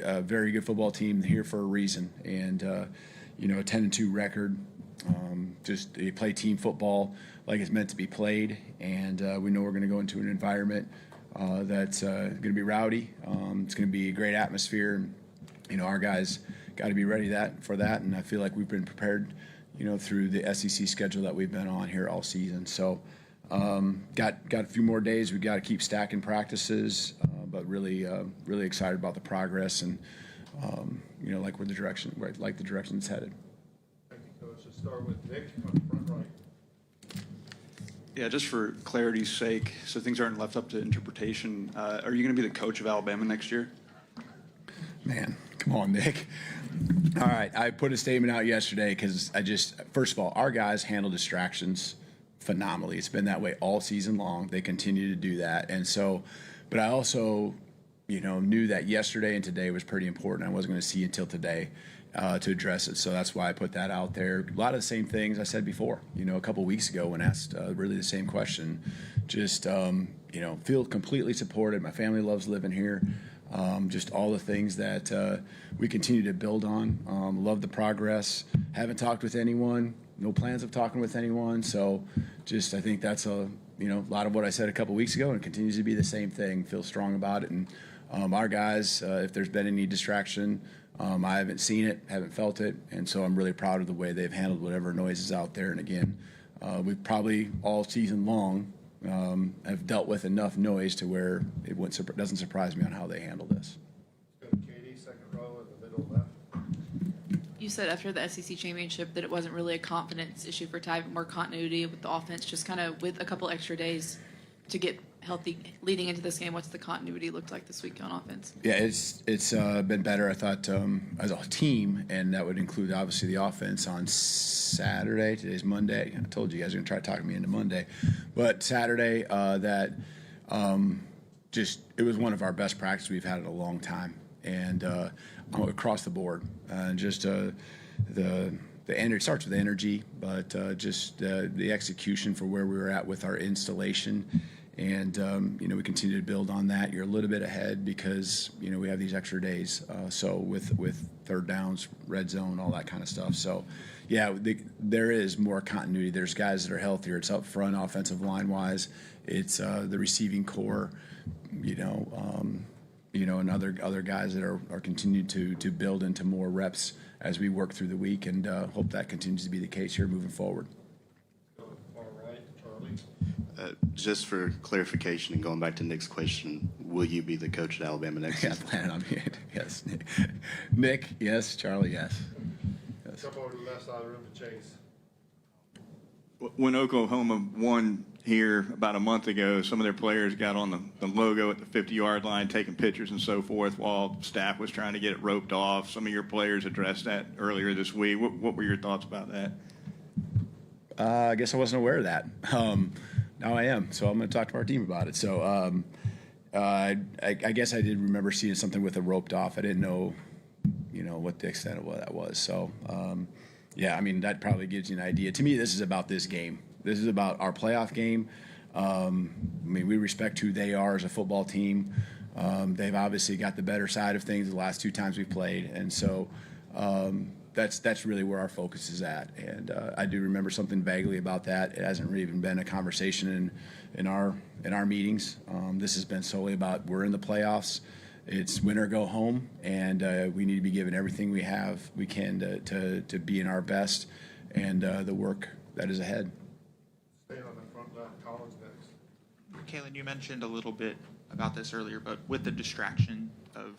a very good football team here for a reason, and a 10-2 record. Just they play team football like it's meant to be played, and we know we're going to go into an environment that's going to be rowdy. It's going to be a great atmosphere. Our guys got to be ready for that, and I feel like we've been prepared, through the SEC schedule that we've been on here all season. So got a few more days. We got to keep stacking practices, but really excited about the progress and like the direction it's headed. Thank you, Coach. Let's start with Nick on the front right. Yeah, just for clarity's sake, so things aren't left up to interpretation, are you going to be the coach of Alabama next year? Man, come on, Nick. All right, I put a statement out yesterday because first of all, our guys handle distractions phenomenally. It's been that way all season long. They continue to do that. And so, but I also, knew that yesterday and today was pretty important. I wasn't going to see until today to address it. So that's why I put that out there. A lot of the same things I said before, a couple weeks ago when asked really the same question. Just, feel completely supported. My family loves living here. Just all the things that we continue to build on. Love the progress. Haven't talked with anyone. No plans of talking with anyone. So I think that's a lot of what I said a couple weeks ago, and it continues to be the same thing. Feel strong about it. And our guys, if there's been any distraction, I haven't seen it, haven't felt it. And so I'm really proud of the way they've handled whatever noise is out there. And again, we've probably all season long have dealt with enough noise to where it doesn't surprise me on how they handle this. Let's go to Katie, second row in the middle left. You said after the SEC championship that it wasn't really a confidence issue for Ty, but more continuity with the offense, just kind of with a couple extra days to get healthy leading into this game. What's the continuity looked like this week on offense? Yeah, it's been better, I thought, as a team, and that would include obviously the offense on Saturday. Today's Monday. I told you guys were going to try to talk me into Monday. But Saturday, it was one of our best practices we've had in a long time, and across the board. The energy starts with energy, but the execution for where we were at with our installation. And, we continue to build on that. You're a little bit ahead because, we have these extra days. So with third downs, red zone, all that kind of stuff. So, yeah, there is more continuity. There's guys that are healthier. It's up front, offensive line-wise. It's the receiving core, and other guys that are continuing to build into more reps as we work through the week, and hope that continues to be the case here moving forward. All right, Charlie. Just for clarification and going back to Nick's question, will you be the coach at Alabama next Yeah, season? planning on it. Yes, Nick, yes. Charlie, yes. Jump over to the left side of the room to Chase. When Oklahoma won here about a month ago, some of their players got on the logo at the 50-yard line, taking pictures and so forth, while staff was trying to get it roped off. Some of your players addressed that earlier this week. What were your thoughts about that? I guess I wasn't aware of that. Now I am, so I'm going to talk to our team about it. So I guess I did remember seeing something with it roped off. I didn't know, what the extent of what that was. So, yeah, I mean, that probably gives you an idea. To me, this is about this game. This is about our playoff game. We respect who they are as a football team. They've obviously got the better side of things the last two times we've played. And so that's really where our focus is at. And I do remember something vaguely about that. It hasn't really even been a conversation in our meetings. This has been solely about we're in the playoffs. It's win or go home, and we need to be given everything we can to be in our best, and the work that is ahead. Stay on the front left. Collins next. Kalen, you mentioned a little bit about this earlier, but with the distraction of,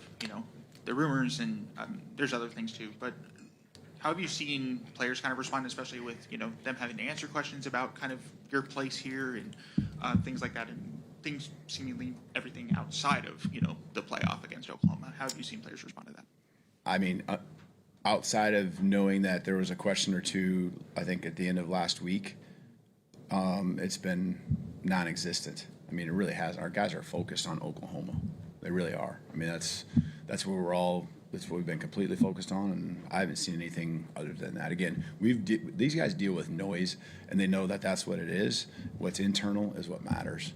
the rumors and there's other things too, but how have you seen players kind of respond, especially with, them having to answer questions about kind of your place here and things like that, and things seemingly everything outside of, the playoff against Oklahoma? How have you seen players respond to that? I mean, Outside of knowing that there was a question or two, I think at the end of last week, it's been non-existent. I mean, it really has. Our guys are focused on Oklahoma. They really are. I mean, that's where that's what we've been completely focused on, and I haven't seen anything other than that. Again, these guys deal with noise, and they know that that's what it is. What's internal is what matters.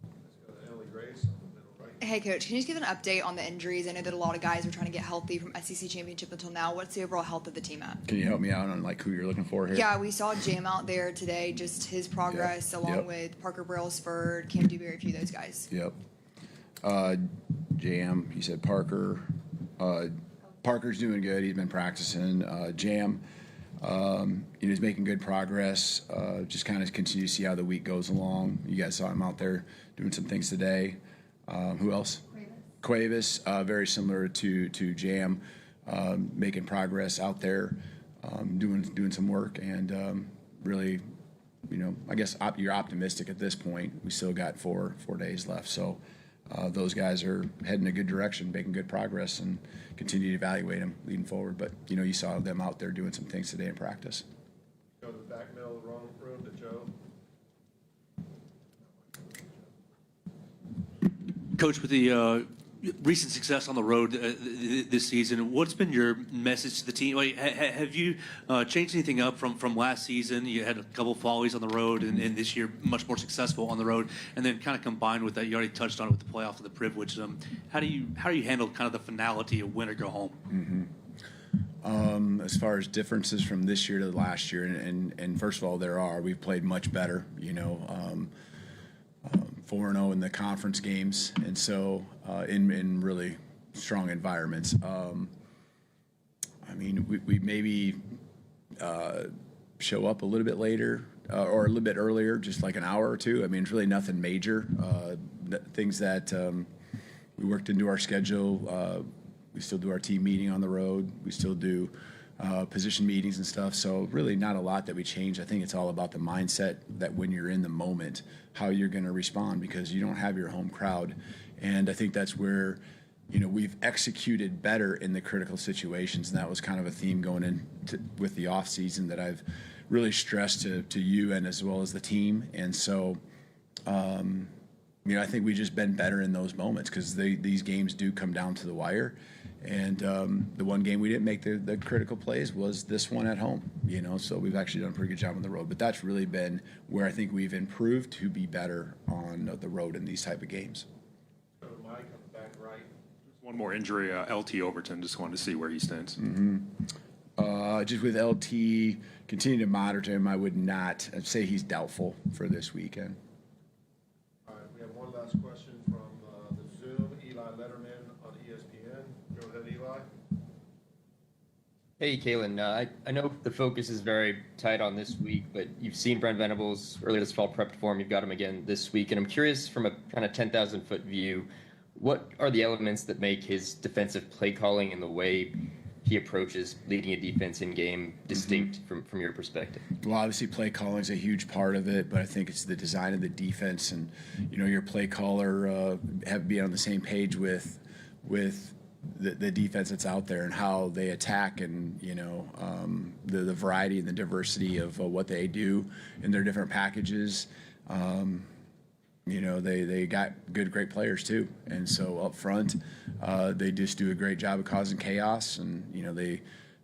Let's go to Emily Grace in the middle right. Hey, Coach, can you just give an update on the injuries? I know that a lot of guys are trying to get healthy from SEC Championship until now. What's the overall health of the team at? Can you help me out on like who you're looking for here? Yeah, we saw Jam out there today, just his progress along with Parker Brailsford, Cam DeBoer, a few of those guys. Yep. Jam, you said Parker. Parker's doing good. He's been practicing. Jam, he's making good progress. Just kind of continue to see how the week goes along. You guys saw him out there doing some things today. Who else? Cuevas, very similar to Jam, making progress out there, doing some work, and really, I guess you're optimistic at this point. We still got four days left, so those guys are heading in a good direction, making good progress, and continue to evaluate them leading forward. But you saw them out there doing some things today in practice. Go to the back middle of the room to Joe. Coach, with the recent success on the road this season, what's been your message to the team? Like, have you changed anything up from last season? You had a couple follies on the road, and this year much more successful on the road. And then kind of combined with that, you already touched on it with the playoff and the privilege. How do you handle kind of the finality of win or go home? Mm-hmm. As far as differences from this year to last year, and first of all, we've played much better. 4-0 in the conference games, and so in really strong environments. We maybe show up a little bit later or a little bit earlier, just like an hour or two. It's really nothing major. Things that we worked into our schedule. We still do our team meeting on the road. We still do position meetings and stuff. So really not a lot that we change. I think it's all about the mindset that when you're in the moment, how you're going to respond, because you don't have your home crowd. And I think that's where, we've executed better in the critical situations. And that was kind of a theme going in with the off season that I've really stressed to you and as well as the team. And so, I think we've just been better in those moments, because these games do come down to the wire. And the one game we didn't make the critical plays was this one at home, so we've actually done a pretty good job on the road. But that's really been where I think we've improved to be better on the road in these type of games. Go to Mike on the back right. One more injury, LT Overton. Just wanted to see where he stands. Mm-hmm. Just with LT, continue to monitor him. I would not say he's doubtful for this weekend. All right, we have one last question from the Zoom. Eli Letterman on ESPN. Go ahead, Eli. Hey, Kalen. I know the focus is very tight on this week, but you've seen Brent Venables earlier this fall, prepped for him. You've got him again this week. And I'm curious, from a kind of 10,000-foot view, what are the elements that make his defensive play calling and the way he approaches leading a defense in game distinct from your perspective? Well, obviously play calling is a huge part of it, but I think it's the design of the defense, and your play caller have to be on the same page with the defense that's out there and how they attack, and the variety and the diversity of what they do in their different packages. They got great players too, and so up front, they just do a great job of causing chaos, and they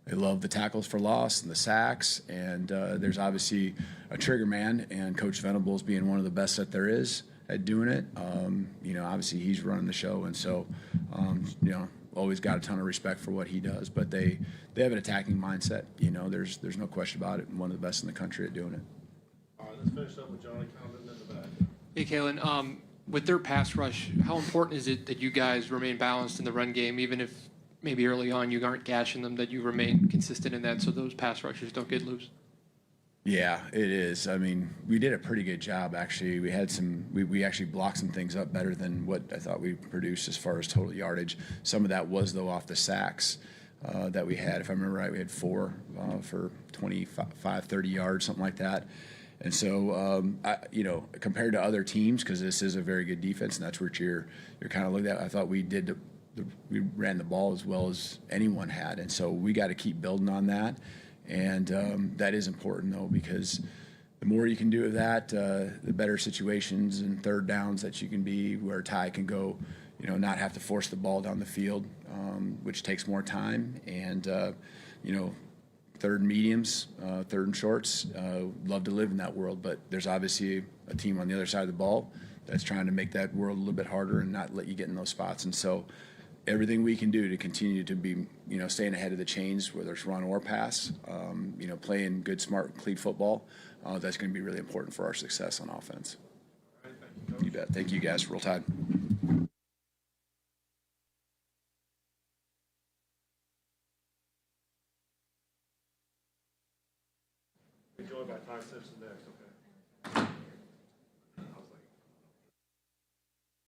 love the tackles for loss and the sacks, and there's obviously a trigger man, and Coach Venables being one of the best that there is at doing it. Obviously he's running the show, and so always got a ton of respect for what he does, but they have an attacking mindset. There's no question about it, and one of the best in the country at doing it. All right, let's finish up with Johnny Condon in the back. Hey, Kalen, with their pass rush, how important is it that you guys remain balanced in the run game, even if maybe early on you aren't gashing them, that you remain consistent in that so those pass rushers don't get loose? Yeah, it is. We did a pretty good job, actually. We had we actually blocked some things up better than what I thought we produced as far as total yardage. Some of that was, though, off the sacks that we had. If I remember right, we had 4 for 25, 30 yards, something like that. And so, compared to other teams, because this is a very good defense, and that's what you're kind of looking at, I thought we we ran the ball as well as anyone had. And so we got to keep building on that. And that is important, though, because the more you can do of that, the better situations and third downs that you can be, where Ty can go, not have to force the ball down the field, which takes more time. And, third and mediums, third and shorts, love to live in that world. But there's obviously a team on the other side of the ball that's trying to make that world a little bit harder and not let you get in those spots. And so everything we can do to continue to be, staying ahead of the chains, whether it's run or pass, playing good, smart, clean football, that's going to be really important for our success on offense. All right, thank you, Coach. You bet. Thank you guys. Roll Tide. Be joined by Ty Simpson next, okay?